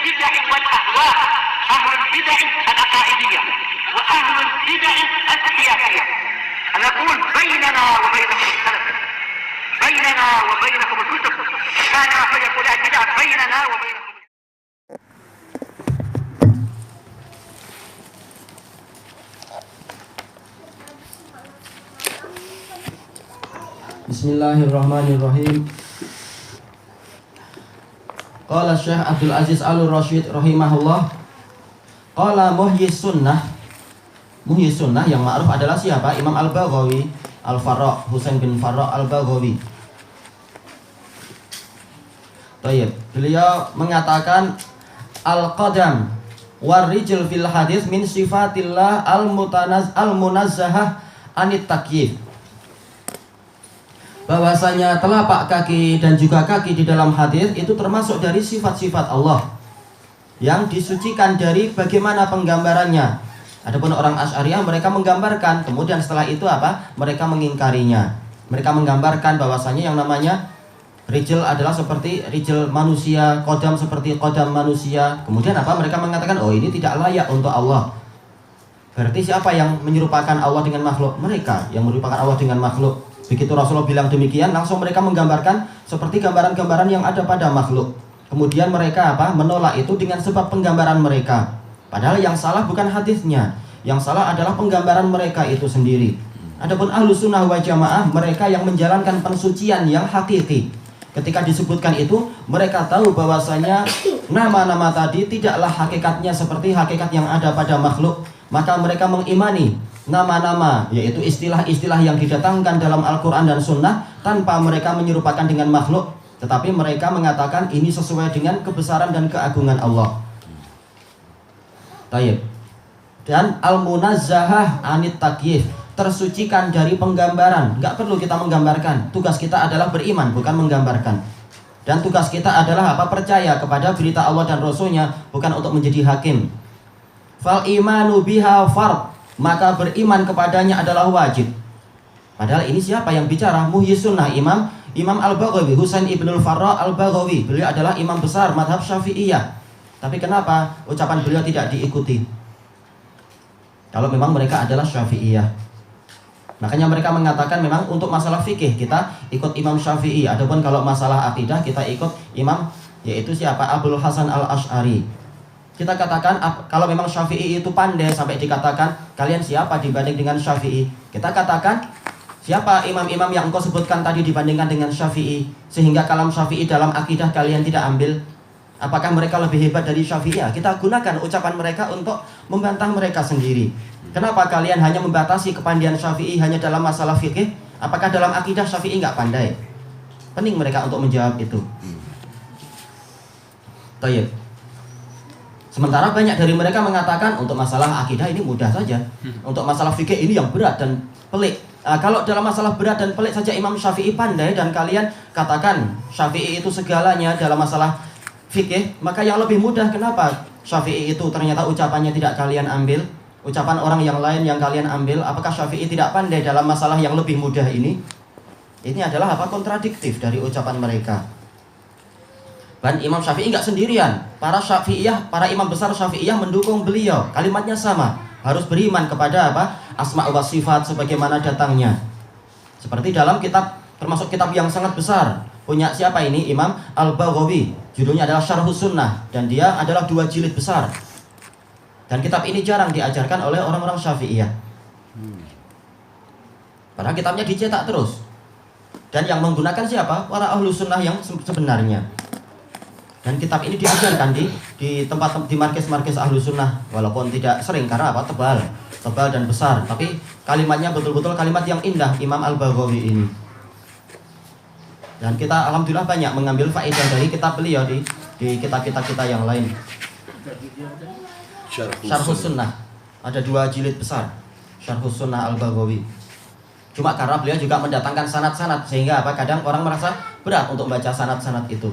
البدع والأهواء، أهل البدع العقائدية وأهل البدع السياسية. أنا أقول بيننا وبينكم السلف، بيننا وبينكم الكتب، كان فيقول البدع بيننا وبينكم. Bismillahirrahmanirrahim. Qala Syekh Abdul Aziz Al-Rasyid rahimahullah. Qala Muhyis Sunnah. Muhyis Sunnah yang ma'ruf adalah siapa? Imam Al-Baghawi, Al-Farra, Husain bin Farra Al-Baghawi. Baik, beliau mengatakan al-qadam war-rijl fil hadis min sifatillah al-munazzahah anit takyif. Bahwasanya telapak kaki dan juga kaki di dalam hadis itu termasuk dari sifat-sifat Allah yang disucikan dari bagaimana penggambarannya. Adapun orang Asy'ariyah mereka menggambarkan, kemudian setelah itu apa? Mereka mengingkarinya. Mereka menggambarkan bahwasanya yang namanya rijl adalah seperti rijl manusia, qadam seperti qadam manusia. Kemudian apa? Mereka mengatakan, oh ini tidak layak untuk Allah. Berarti siapa yang menyerupakan Allah dengan makhluk? Mereka yang menyerupakan Allah dengan makhluk. Begitu Rasulullah bilang demikian, langsung mereka menggambarkan seperti gambaran-gambaran yang ada pada makhluk. Kemudian mereka apa? Menolak itu dengan sebab penggambaran mereka. Padahal yang salah bukan hadisnya, yang salah adalah penggambaran mereka itu sendiri. Adapun Ahlus Sunnah wal Jamaah, mereka yang menjalankan pensucian yang hakiki. Ketika disebutkan itu, mereka tahu bahwasanya nama-nama tadi tidaklah hakikatnya seperti hakikat yang ada pada makhluk. Maka mereka mengimani nama-nama, yaitu istilah-istilah yang didatangkan dalam Al-Quran dan Sunnah tanpa mereka menyerupakan dengan makhluk, tetapi mereka mengatakan ini sesuai dengan kebesaran dan keagungan Allah. Taib. Dan al-munazzahah anit takyif, tersucikan dari penggambaran. Nggak perlu kita menggambarkan. Tugas kita adalah beriman, bukan menggambarkan. Dan tugas kita adalah apa? Percaya kepada berita Allah dan Rasulnya, bukan untuk menjadi hakim. Fal imanu biha fard, maka beriman kepadanya adalah wajib. Padahal ini siapa yang bicara? Muhyis Sunnah, Imam Al-Baghawi, Husain ibnul Farra Al-Baghawi. Beliau adalah imam besar madhab Syafi'iyah. Tapi kenapa ucapan beliau tidak diikuti? Kalau memang mereka adalah Syafi'iyah. Makanya mereka mengatakan memang untuk masalah fikih kita ikut Imam Syafi'i. Adapun kalau masalah akidah kita ikut imam, yaitu siapa? Abul Hasan Al-Asy'ari. Kita katakan kalau memang Syafi'i itu pandai sampai dikatakan kalian siapa dibanding dengan Syafi'i. Kita katakan siapa imam-imam yang engkau sebutkan tadi dibandingkan dengan Syafi'i, sehingga kalam Syafi'i dalam akidah kalian tidak ambil. Apakah mereka lebih hebat dari Syafi'i? Kita gunakan ucapan mereka untuk membantah mereka sendiri. Kenapa kalian hanya membatasi kepandaian Syafi'i hanya dalam masalah fikih? Apakah dalam akidah Syafi'i nggak pandai? Pening mereka untuk menjawab itu. Tayyib. Sementara banyak dari mereka mengatakan untuk masalah akidah ini mudah saja. Untuk masalah fikih ini yang berat dan pelik. Kalau dalam masalah berat dan pelik saja Imam Syafi'i pandai dan kalian katakan Syafi'i itu segalanya dalam masalah fikih, maka yang lebih mudah kenapa Syafi'i itu ternyata ucapannya tidak kalian ambil? Ucapan orang yang lain yang kalian ambil, apakah Syafi'i tidak pandai dalam masalah yang lebih mudah ini? Ini adalah apa? Kontradiktif dari ucapan mereka. Dan Imam Syafi'i nggak sendirian. Para Syafi'iyah, para imam besar Syafi'iyah mendukung beliau. Kalimatnya sama. Harus beriman kepada apa? Asma wa sifat sebagaimana datangnya. Seperti dalam kitab, termasuk kitab yang sangat besar. Punya siapa ini? Imam Al-Baghawi. Judulnya adalah Syarhus Sunnah. Dan dia adalah 2 jilid besar. Dan kitab ini jarang diajarkan oleh orang-orang Syafi'iyah. Padahal kitabnya dicetak terus. Dan yang menggunakan siapa? Para Ahlus Sunnah yang sebenarnya. Dan kitab ini diajarkan di tempat di markis-markis Ahlus Sunnah, walaupun tidak sering karena apa? Tebal dan besar, tapi kalimatnya betul-betul kalimat yang indah Imam Al-Baghawi ini. Dan kita alhamdulillah banyak mengambil faedah dari kitab beliau di kitab-kitab kita yang lain. Syarhus Sunnah, ada 2 jilid besar Syarhus Sunnah Al-Baghawi. Cuma karena beliau juga mendatangkan sanad-sanad, sehingga apa? Kadang orang merasa berat untuk membaca sanad-sanad itu.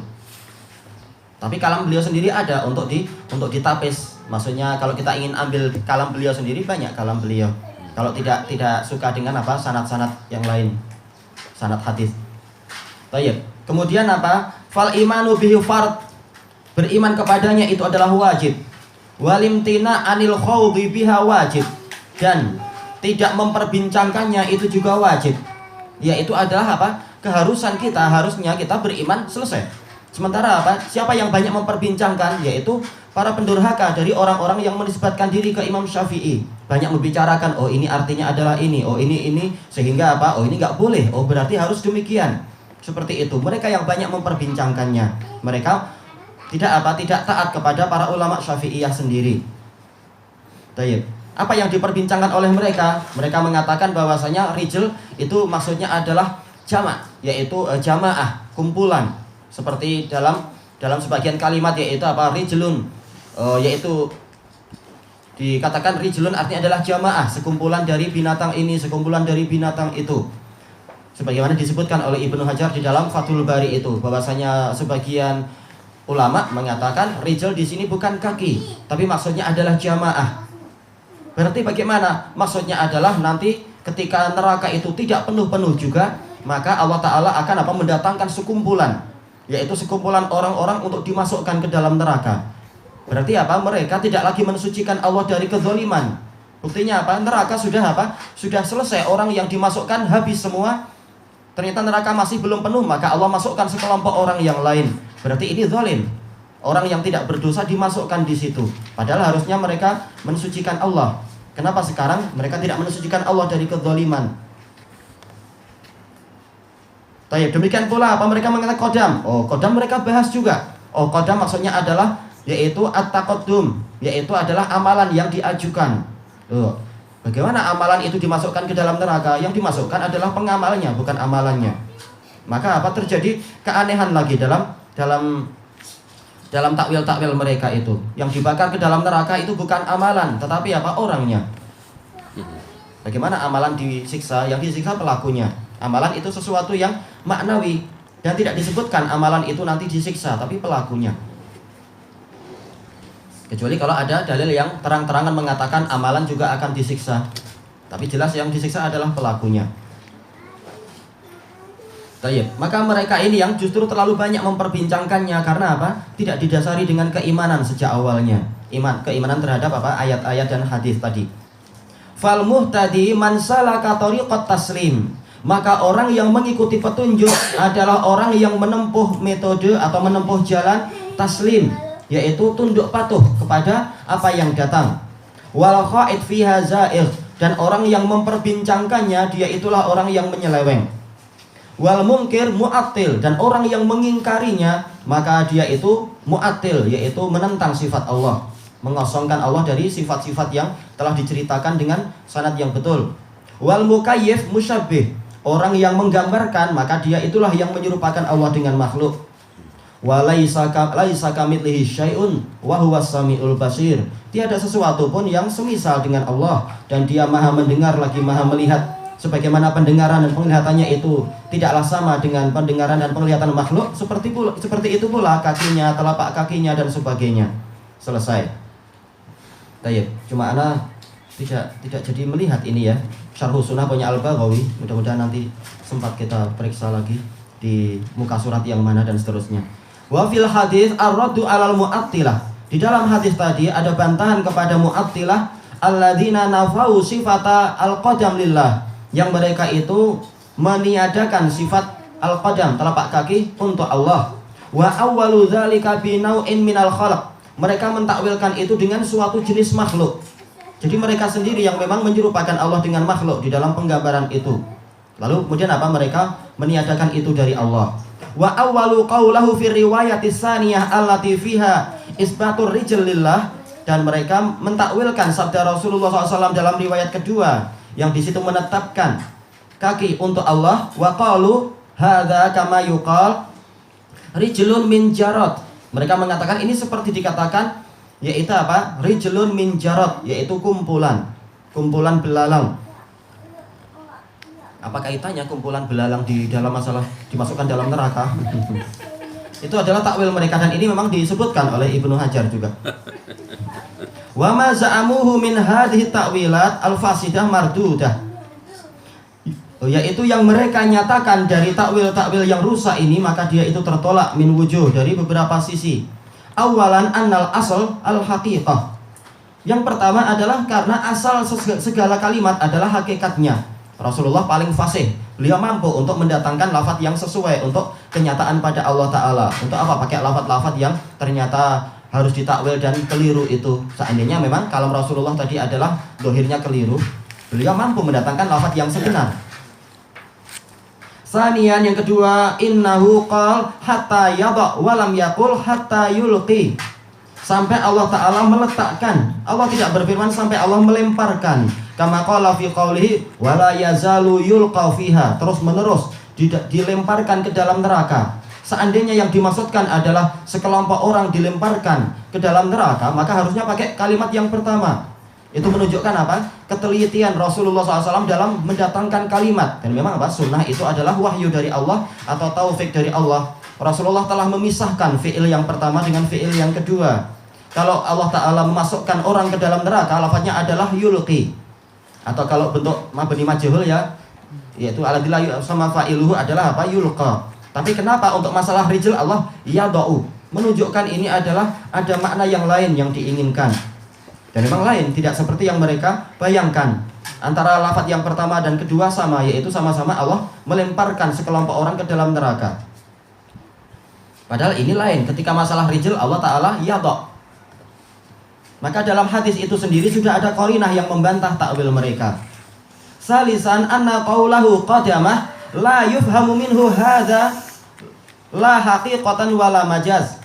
Tapi kalam beliau sendiri ada untuk ditapis. Maksudnya kalau kita ingin ambil kalam beliau sendiri, banyak kalam beliau. Kalau tidak suka dengan apa? Sanad-sanad yang lain. Sanad hadis. Baik. Kemudian apa? Fal imanu bihi fard. Beriman kepadanya itu adalah wajib. Walimtina anil khawdi biha wajib. Dan tidak memperbincangkannya itu juga wajib. Yaitu adalah apa? Keharusan kita, harusnya kita beriman selesai. Sementara apa? Siapa yang banyak memperbincangkan? Yaitu para pendurhaka dari orang-orang yang menisbatkan diri ke Imam Syafi'i. Banyak membicarakan, oh ini artinya adalah ini, oh ini, sehingga apa? Oh ini nggak boleh, oh berarti harus demikian. Seperti itu. Mereka yang banyak memperbincangkannya. Mereka tidak taat kepada para ulama Syafi'iyah sendiri. Baik. Apa yang diperbincangkan oleh mereka? Mereka mengatakan bahwasanya rijal itu maksudnya adalah jamak, yaitu jamaah, kumpulan. Seperti dalam sebagian kalimat yaitu apa? Rijlun, yaitu dikatakan rijlun artinya adalah jamaah, sekumpulan dari binatang ini, sekumpulan dari binatang itu. Sebagaimana disebutkan oleh Ibnu Hajar di dalam Fathul Bari itu, bahwasanya sebagian ulama mengatakan rijal di sini bukan kaki, tapi maksudnya adalah jamaah. Berarti bagaimana? Maksudnya adalah nanti ketika neraka itu tidak penuh-penuh juga, maka Allah Ta'ala akan apa? Mendatangkan sekumpulan, yaitu sekumpulan orang-orang untuk dimasukkan ke dalam neraka. Berarti apa? Mereka tidak lagi mensucikan Allah dari kezaliman. Buktinya apa? Neraka sudah apa? Sudah selesai, orang yang dimasukkan habis semua. Ternyata neraka masih belum penuh, maka Allah masukkan sekelompok orang yang lain. Berarti ini zalim. Orang yang tidak berdosa dimasukkan di situ. Padahal harusnya mereka mensucikan Allah. Kenapa sekarang mereka tidak mensucikan Allah dari kezaliman? Baik, demikian pula apa mereka mengatakan qadam. Oh, qadam mereka bahas juga. Oh, qadam maksudnya adalah yaitu at-taqaddum, yaitu adalah amalan yang diajukan. Tuh. Bagaimana amalan itu dimasukkan ke dalam neraka? Yang dimasukkan adalah pengamalnya, bukan amalannya. Maka apa terjadi keanehan lagi dalam takwil-takwil mereka itu. Yang dibakar ke dalam neraka itu bukan amalan, tetapi apa? Orangnya. Bagaimana amalan disiksa? Yang disiksa pelakunya. Amalan itu sesuatu yang maknawi, dan tidak disebutkan amalan itu nanti disiksa, tapi pelakunya. Kecuali kalau ada dalil yang terang-terangan mengatakan amalan juga akan disiksa, tapi jelas yang disiksa adalah pelakunya. Baik, maka mereka ini yang justru terlalu banyak memperbincangkannya karena apa? Tidak didasari dengan keimanan sejak awalnya. Keimanan terhadap apa? Ayat-ayat dan hadis tadi. Fal muhtadi man salaka tariqat taslim. Maka orang yang mengikuti petunjuk adalah orang yang menempuh metode atau menempuh jalan taslim, yaitu tunduk patuh kepada apa yang datang. Wal kha'id fiha za'ir, dan orang yang memperbincangkannya dia itulah orang yang menyeleweng. Wal munkir mu'attil, dan orang yang mengingkarinya maka dia itu mu'attil, yaitu menentang sifat Allah, mengosongkan Allah dari sifat-sifat yang telah diceritakan dengan sanad yang betul. Wal mukayyif musyabbih, orang yang menggambarkan maka dia itulah yang menyerupakan Allah dengan makhluk. Wa laisa kamitslihi syai'un wa huwas samiul basir, tiada sesuatu pun yang semisal dengan Allah, dan dia maha mendengar lagi maha melihat. Sebagaimana pendengaran dan penglihatannya itu tidaklah sama dengan pendengaran dan penglihatan makhluk, seperti itu pula kakinya, telapak kakinya dan sebagainya. Selesai. Baik, cuma ana tidak jadi melihat ini ya. Syarh Sunnah punya Al-Baghawi, mudah-mudahan nanti sempat kita periksa lagi di muka surat yang mana dan seterusnya. Wa fil hadis ar-raddu 'alal mu'attilah. Di dalam hadis tadi ada bantahan kepada mu'attilah alladzina nafau sifata al-qadam lillah, yang mereka itu meniadakan sifat al-qadam, telapak kaki, untuk Allah. Wa awwalu dzalika bi nau'in minal khalq, mereka mentakwilkan itu dengan suatu jenis makhluk. Jadi mereka sendiri yang memang menyerupakan Allah dengan makhluk di dalam penggambaran itu. Lalu kemudian apa? Mereka meniadakan itu dari Allah. Wa awwalu qaulahu fi riwayati tsaniyah allati fiha isbatur rijl lillah, dan mereka mentakwilkan sabda Rasulullah SAW dalam riwayat kedua yang di situ menetapkan kaki untuk Allah. Wa qalu hadza kama yuqal rijlun min jarad, mereka mengatakan ini seperti dikatakan yaitu apa? Rijlun min jarad, yaitu kumpulan belalang. Apa kaitannya kumpulan belalang di dalam masalah dimasukkan dalam neraka? Itu adalah takwil mereka, dan ini memang disebutkan oleh Ibnu Hajar juga. Wa ma za'amuhu min hadhihi ta'wilat al-fasidah mardudah, yaitu yang mereka nyatakan dari takwil-takwil yang rusak ini, maka dia itu tertolak min wujuh, dari beberapa sisi. Awalan annal asal al-haqiqah. Yang pertama adalah karena asal segala kalimat adalah hakikatnya. Rasulullah paling fasih. Beliau mampu untuk mendatangkan lafaz yang sesuai untuk kenyataan pada Allah Ta'ala. Untuk apa? Pakai lafaz-lafaz yang ternyata harus ditakwil dan keliru itu. Seandainya memang kalau Rasulullah tadi adalah dohirnya keliru, beliau mampu mendatangkan lafaz yang sebenar. Sanian yang kedua, innahu qal hatta yadha walam yakul hatta yulqi. Sampai Allah Ta'ala meletakkan. Allah tidak berfirman sampai Allah melemparkan. Kama qala fi qawlihi wala yazalu yulqa fiha. Terus menerus dilemparkan ke dalam neraka. Seandainya yang dimaksudkan adalah sekelompok orang dilemparkan ke dalam neraka, maka harusnya pakai kalimat yang pertama. Itu menunjukkan apa? Ketelitian Rasulullah SAW dalam mendatangkan kalimat. Dan memang apa? Sunnah itu adalah wahyu dari Allah atau taufik dari Allah. Rasulullah telah memisahkan fi'il yang pertama dengan fi'il yang kedua. Kalau Allah Ta'ala memasukkan orang ke dalam neraka, lafaznya adalah yulqi. Atau kalau bentuk mabni majhul ya, yaitu aladillah sama fa'iluhu adalah apa? Yulqa. Tapi kenapa untuk masalah rijal Allah yada'u? Menunjukkan ini adalah ada makna yang lain yang diinginkan. Dan memang lain, tidak seperti yang mereka bayangkan. Antara lafaz yang pertama dan kedua sama, yaitu sama-sama Allah melemparkan sekelompok orang ke dalam neraka. Padahal ini lain, ketika masalah rijal Allah Ta'ala yada'. Maka dalam hadis itu sendiri sudah ada qarinah yang membantah takwil mereka. Salisan anna qawlahu qadamah la yufhamu minhu hadza la haqiqatan wala majaz.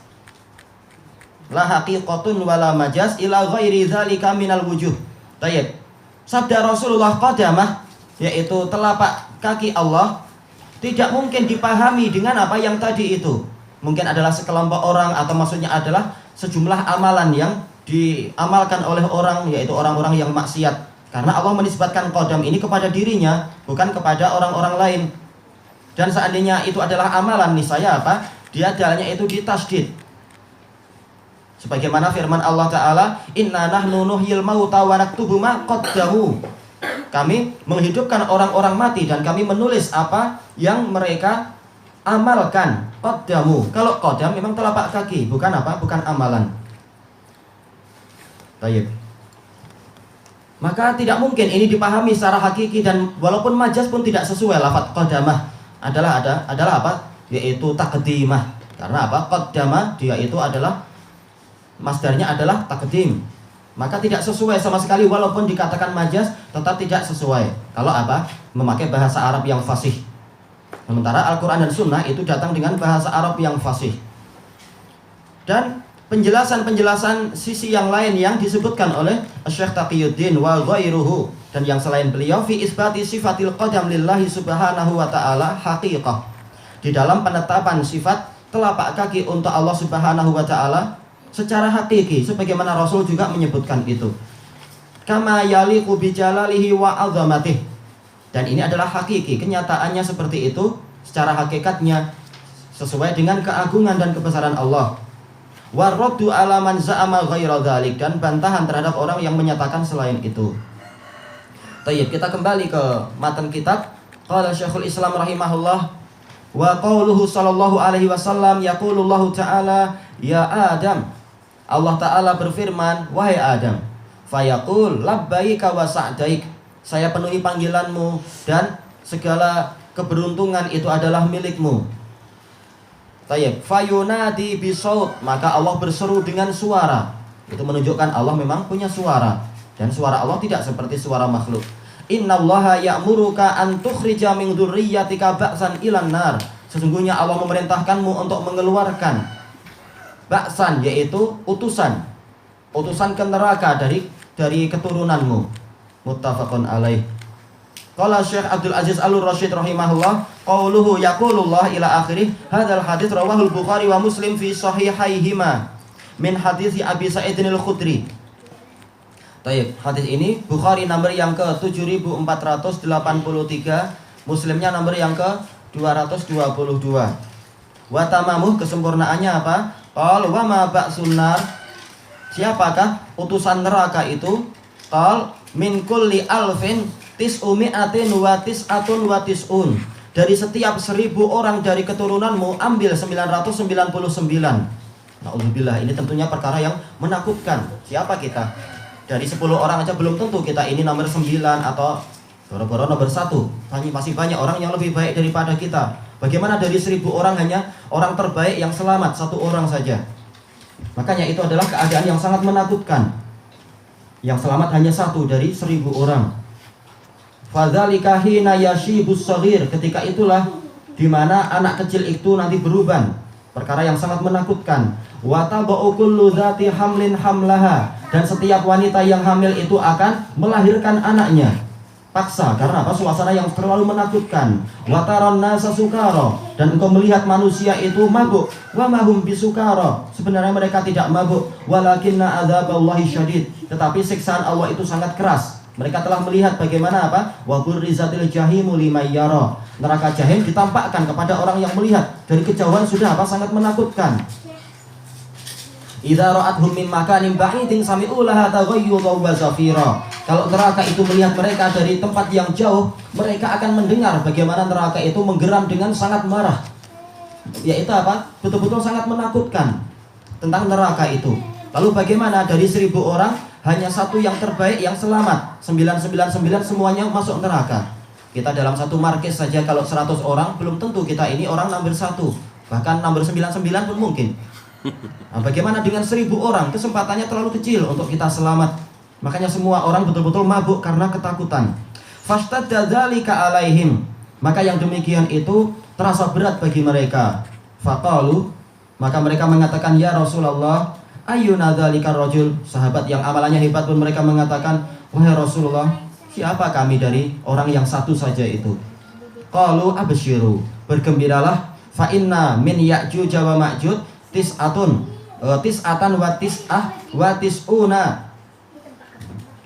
La haqiqatun wala majaz ila ghairi dzalika minal wujuh. Baik. Sabda Rasulullah qadamah, yaitu telapak kaki Allah, tidak mungkin dipahami dengan apa yang tadi itu. Mungkin adalah sekelompok orang atau maksudnya adalah sejumlah amalan yang diamalkan oleh orang, yaitu orang-orang yang maksiat. Karena Allah menisbatkan qadam ini kepada dirinya, bukan kepada orang-orang lain. Dan seandainya itu adalah amalan, niscaya apa? Dia dalilnya itu ditasdid. Sebagaimana firman Allah Ta'ala, inna nahnu nuhyil mauta wa naktubu ma qaddamu. Kami menghidupkan orang-orang mati dan kami menulis apa yang mereka amalkan. Qaddamu. Kalau qadam memang telapak kaki, bukan apa? Bukan amalan. Baik. Maka tidak mungkin ini dipahami secara hakiki, dan walaupun majaz pun tidak sesuai. Lafaz qadamah adalah apa? Yaitu taqdimah. Karena apa? Qaddamah dia itu adalah masdarnya adalah taqdim. Maka tidak sesuai sama sekali, walaupun dikatakan majaz tetap tidak sesuai. Kalau apa? Memakai bahasa Arab yang fasih. Sementara Al-Quran dan Sunnah itu datang dengan bahasa Arab yang fasih. Dan penjelasan-penjelasan sisi yang lain yang disebutkan oleh Syekh Taqiyuddin wa ghairuhu dan yang selain beliau fi isbati sifatil qadam lillahi subhanahu wa ta'ala haqiqah. Di dalam penetapan sifat telapak kaki untuk Allah Subhanahu wa ta'ala secara hakiki, sebagaimana Rasul juga menyebutkan itu. Kama yaliqu bijalalihi wa azamatih. Dan ini adalah hakiki, kenyataannya seperti itu, secara hakikatnya sesuai dengan keagungan dan kebesaran Allah. Waraddu ala man za'ama ghaira dzalik, dan bantahan terhadap orang yang menyatakan selain itu. Baik, kita kembali ke matan kitab. Qala Syekhul Islam rahimahullah wa qauluhu sallallahu alaihi wasallam yaqulullahu ta'ala ya Adam. Allah Ta'ala berfirman, wahai Adam, fayaqul labbaika wa sa'daik. Saya penuhi panggilanmu dan segala keberuntungan itu adalah milikmu. Tayyib, fayunadi bisaut, maka Allah berseru dengan suara. Itu menunjukkan Allah memang punya suara, dan suara Allah tidak seperti suara makhluk. Innallaha ya'muruka an tukhrija min dzurriyyatika ba'san ilan nar. Sesungguhnya Allah memerintahkanmu untuk mengeluarkan ba'san, yaitu utusan ke neraka dari keturunanmu. Muttafaqun alaih. Qala Syekh Abdul Aziz Al-Rasyid rahimahullah, qauluhu yaqulullah ila akhirih. Hadzal hadits rawahul Bukhari wa Muslim fi sahihaihima min hadits Abi Sa'id Al-Khudri. Baik, hadis ini Bukhari nomor yang ke 7483, Muslimnya nomor yang ke 222. Wa tamamuh, kesempurnaannya apa? Qal wa ma ba'sun nar. Siapakah utusan neraka itu? Qal min kulli alfin tis'umi'atin wa tis'atun wa tis'un. Dari setiap 1000 orang dari keturunanmu ambil 999. Na'udzubillah, ini tentunya perkara yang menakutkan. Siapa kita? Dari 10 orang aja belum tentu kita ini nomor 9 atau boro-boro nomor 1. Masih banyak orang yang lebih baik daripada kita. Bagaimana dari 1000 orang hanya orang terbaik yang selamat 1 orang saja? Makanya itu adalah keadaan yang sangat menakutkan. Yang selamat hanya 1 dari 1000 orang. Fadzalika hina yashibus shaghir, ketika itulah di mana anak kecil itu nanti beruban. Perkara yang sangat menakutkan. Wa tabau kullu dzati hamlin hamlaha, dan setiap wanita yang hamil itu akan melahirkan anaknya. Paksa, karena apa? Suasana yang terlalu menakutkan. Wa taran nasa sukara, dan engkau melihat manusia itu mabuk. Wa mahum bisukara, sebenarnya mereka tidak mabuk. Walakinna adzaballahi syadid, tetapi siksaan Allah itu sangat keras. Mereka telah melihat bagaimana apa? Wa burrizatil jahimu liman yara. Neraka jahim ditampakkan kepada orang yang melihat. Dari kejauhan sudah apa? Sangat menakutkan. Idza ra'athum min makanin ba'idin sami'u laha taghayyudan wa zafira. Kalau neraka itu melihat mereka dari tempat yang jauh, mereka akan mendengar bagaimana neraka itu menggeram dengan sangat marah. Yaitu apa? Betul-betul sangat menakutkan tentang neraka itu. Lalu bagaimana dari 1000 orang hanya 1 yang terbaik yang selamat, 999 semuanya masuk neraka. Kita dalam satu markis saja kalau 100 orang belum tentu kita ini orang nomor 1, bahkan nomor 99 pun mungkin. Nah, bagaimana dengan 1000 orang? Kesempatannya terlalu kecil untuk kita selamat. Makanya semua orang betul-betul mabuk karena ketakutan. Fashtadda dzalika alaihim, maka yang demikian itu terasa berat bagi mereka. Faqalu, maka mereka mengatakan, ya Rasulullah, ayyuna dzalika rajul. Sahabat yang amalannya hebat pun mereka mengatakan, wahai Rasulullah, siapa kami dari orang yang 1 saja itu? Qalu absyiru, bergembiralah, fa inna min ya'juj wa ma'juj tis'atan wa tis'una.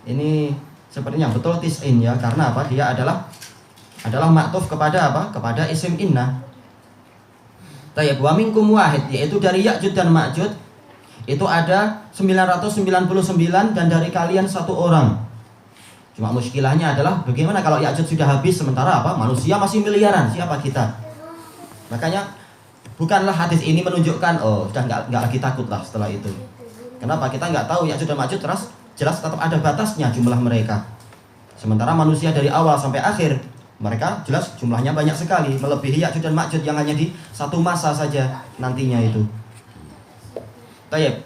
Ini sepertinya betul tis'in ya, karena apa? Dia adalah maktuf kepada apa? Kepada isim inna. Tayyib, wa minkum wahid, yaitu dari Ya'juj dan Ma'juj itu ada 999 dan dari kalian 1 orang. Cuma muskilahnya adalah bagaimana kalau Ya'juj sudah habis sementara apa? Manusia masih miliaran, siapa kita? Makanya bukanlah hadis ini menunjukkan sudah nggak lagi takut lah setelah itu. Kenapa? Kita nggak tahu Ya'juj dan Ma'juj jelas tetap ada batasnya jumlah mereka. Sementara manusia dari awal sampai akhir mereka jelas jumlahnya banyak sekali, melebihi Ya'juj dan Ma'juj yang hanya di 1 masa saja nantinya itu. Tayyib.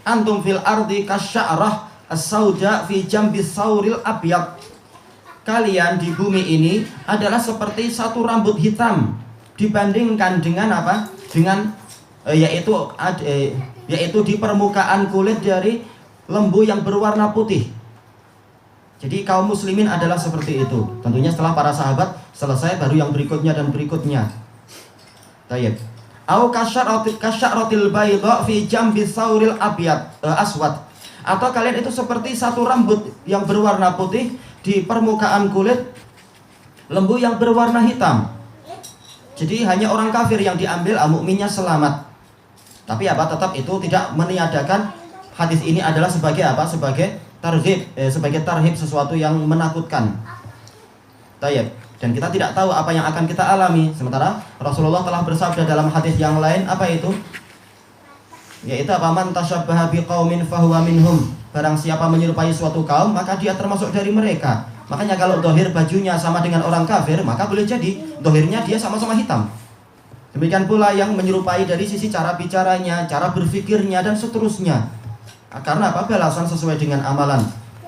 Antum fil ardi kasya'rah as-sauda fi jambis sauril abyad. Kalian di bumi ini adalah seperti 1 rambut hitam dibandingkan dengan apa? Dengan yaitu di permukaan kulit dari lembu yang berwarna putih. Jadi kaum muslimin adalah seperti itu. Tentunya setelah para sahabat selesai baru yang berikutnya dan berikutnya. Tayyib. Au kasyaratil bayda fi jambi sauril abyad aswad. Atau kalian itu seperti 1 rambut yang berwarna putih di permukaan kulit lembu yang berwarna hitam. Jadi hanya orang kafir yang diambil, mukminnya selamat. Tapi apa? Tetap itu tidak meniadakan hadis ini adalah sebagai apa? Sebagai tarhib, sesuatu yang menakutkan. Tayyib. Dan kita tidak tahu apa yang akan kita alami. Sementara Rasulullah telah bersabda dalam hadis yang lain, apa itu? Yaitu apa? Man tasyabbaha biqaumin fahuwa minhum. Barang siapa menyerupai suatu kaum, maka dia termasuk dari mereka. Makanya kalau dohir bajunya sama dengan orang kafir, maka boleh jadi dohirnya dia sama-sama hitam. Demikian pula yang menyerupai dari sisi cara bicaranya, cara berpikirnya, dan seterusnya. Karena apa? Balasan sesuai dengan amalan.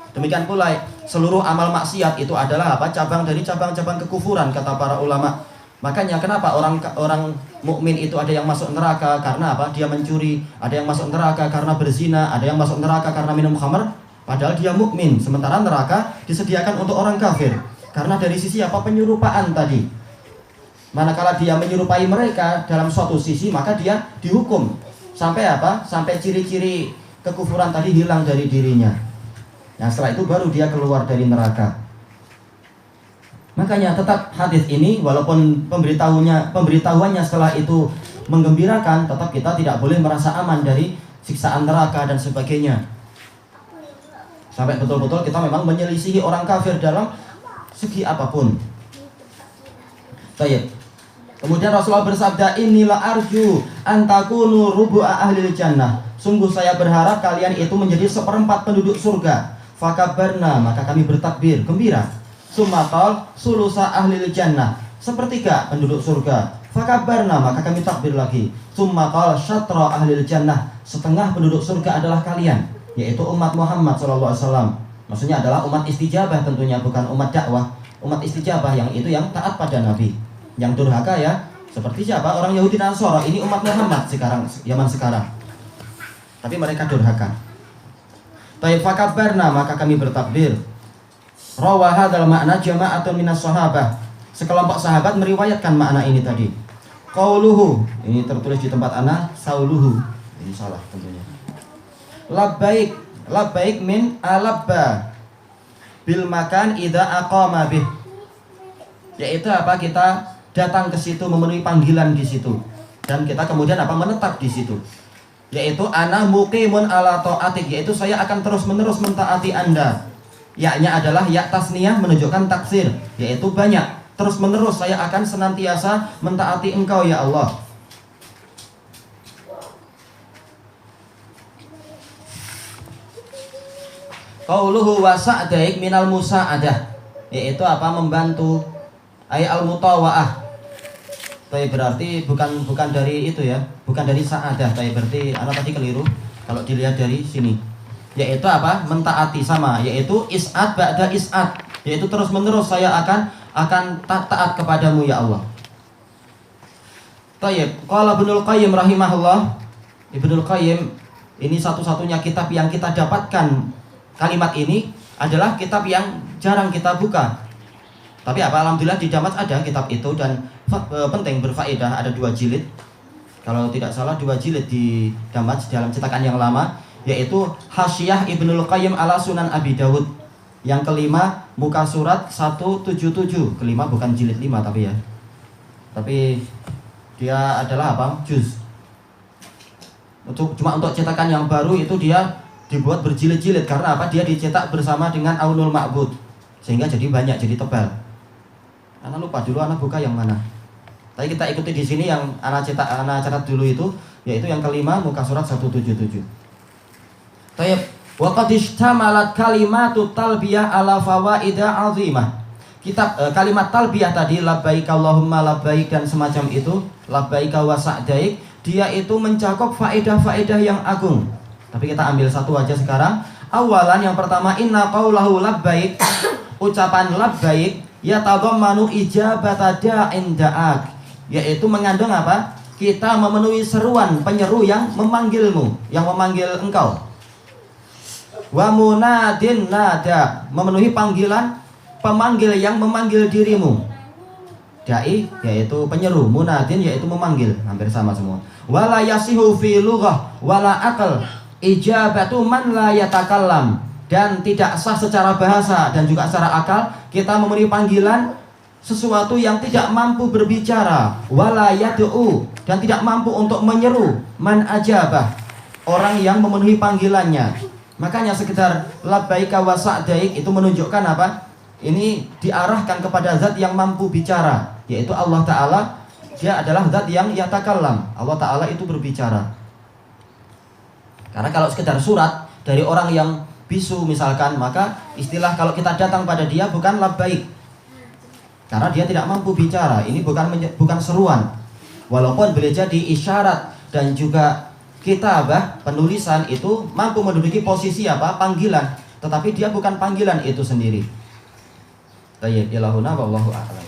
Demikian pula seluruh amal maksiat itu adalah apa? Cabang dari cabang-cabang kekufuran, kata para ulama. Makanya kenapa orang mukmin itu ada yang masuk neraka karena apa? Dia mencuri, ada yang masuk neraka karena berzina, ada yang masuk neraka karena minum khamr, padahal dia mukmin. Sementara neraka disediakan untuk orang kafir. Karena dari sisi apa? Penyerupaan tadi. Manakala dia menyerupai mereka dalam suatu sisi, maka dia dihukum sampai apa? Sampai ciri-ciri kekufuran tadi hilang dari dirinya. Nah, setelah itu baru dia keluar dari neraka. Makanya tetap hadis ini walaupun pemberitahuannya setelah itu menggembirakan, tetap kita tidak boleh merasa aman dari siksaan neraka dan sebagainya. Sampai betul-betul kita memang menyelisihi orang kafir dalam segi apapun. Baik. Kemudian Rasulullah bersabda, inilah arju antakunu rubu'a ahlil jannah. Sungguh saya berharap kalian itu menjadi seperempat penduduk surga. Fakabarna, maka kami bertakbir gembira. Sumatol sulusa ahlil jannah, sepertiga penduduk surga. Fakabarna, maka kami takbir lagi. Sumatol syatra ahlil jannah, setengah penduduk surga adalah kalian, yaitu umat Muhammad SAW. Maksudnya adalah umat istijabah tentunya, bukan umat dakwah. Umat istijabah yang itu yang taat pada Nabi. Yang durhaka ya, seperti siapa? Orang Yahudi Nasara. Ini umat Muhammad sekarang, zaman sekarang. Tapi mereka durhaka. Taib fakabarna, maka kami bertakbir. Rawah hadzal makna jama'atun minas sahabah. Sekelompok sahabat meriwayatkan makna ini tadi. Qauluhu, ini tertulis di tempat ana sauluhu. Ini salah tentunya. Labbaik, labbaik min alabba bil makan idza aqama bih. Yaitu apa? Kita datang ke situ, memenuhi panggilan di situ, dan kita kemudian apa? Menetap di situ. Yaitu ana muqimun ala ta'atik, yaitu saya akan terus-menerus mentaati Anda. Ya-nya adalah ya tasniyah menunjukkan taksir, yaitu banyak. Terus-menerus saya akan senantiasa mentaati Engkau ya Allah. Qauluhu wa sa'daik minal musa'adah, yaitu apa? Membantu. Ay al-mutawa'ah. Tapi berarti bukan dari itu ya, bukan dari sa'adah. Tapi berarti anak tadi keliru kalau dilihat dari sini. Yaitu apa? Mentaati, sama, yaitu is'ad ba'da is'ad, yaitu terus-menerus saya akan taat kepadamu ya Allah. Tayyib, qala Ibnul Qayyim rahimahullah. Ibnul Qayyim ini satu-satunya kitab yang kita dapatkan kalimat ini adalah kitab yang jarang kita buka. Tapi apa, alhamdulillah di Damas ada kitab itu, dan penting, berfaedah. Ada 2 jilid, kalau tidak salah 2 jilid di Damas dalam cetakan yang lama, yaitu Hasyiyah Ibnul Qayyim ala Sunan Abi Dawud yang kelima, muka surat 177. Kelima bukan jilid 5 tapi ya, tapi dia adalah apa? Juz. Cuma untuk cetakan yang baru itu dia dibuat berjilid-jilid. Karena apa? Dia dicetak bersama dengan Aunul Ma'bud, sehingga jadi banyak, jadi tebal. Anak lupa dulu anak buka yang mana. Tapi kita ikuti di sini yang anak catat dulu itu, yaitu yang kelima, muka surat 177. Tayyib, wa qad ishtamalat kalimatu talbiyah ala fawaida azimah. Kitab kalimat talbiyah tadi, labbaik Allahumma labbaik dan semacam itu, labbaik wa sa'daik, dia itu mencakup faedah-faedah yang agung. Tapi kita ambil satu aja sekarang. Awalan, yang pertama, inna qaulahu labbaik, ucapan labbaik yatadhammanu ijabata da'in da'ak, yaitu mengandung apa? Kita memenuhi seruan penyeru yang memanggilmu, yang memanggil engkau. Wa munadin nada, memenuhi panggilan pemanggil yang memanggil dirimu. Dai yaitu penyeru, munadin yaitu memanggil, hampir sama semua. Wala yasihu fi lughah wala aqal ijabatu man la yatakallam, dan tidak sah secara bahasa dan juga secara akal kita memenuhi panggilan sesuatu yang tidak mampu berbicara. Wala yad'u, dan tidak mampu untuk menyeru man ajabah, orang yang memenuhi panggilannya. Makanya sekedar labbaika wa sa'daik itu menunjukkan apa? Ini diarahkan kepada zat yang mampu bicara, yaitu Allah Ta'ala. Dia adalah zat yang yatakallam. Allah Ta'ala itu berbicara. Karena kalau sekedar surat dari orang yang bisu misalkan, maka istilah kalau kita datang pada dia bukan labbaik, karena dia tidak mampu bicara. Ini bukan seruan. Walaupun boleh jadi isyarat dan juga kitabah, penulisan itu mampu menduduki posisi apa? Panggilan, tetapi dia bukan panggilan itu sendiri. Tayyib, ilahuna wallahu a'lam.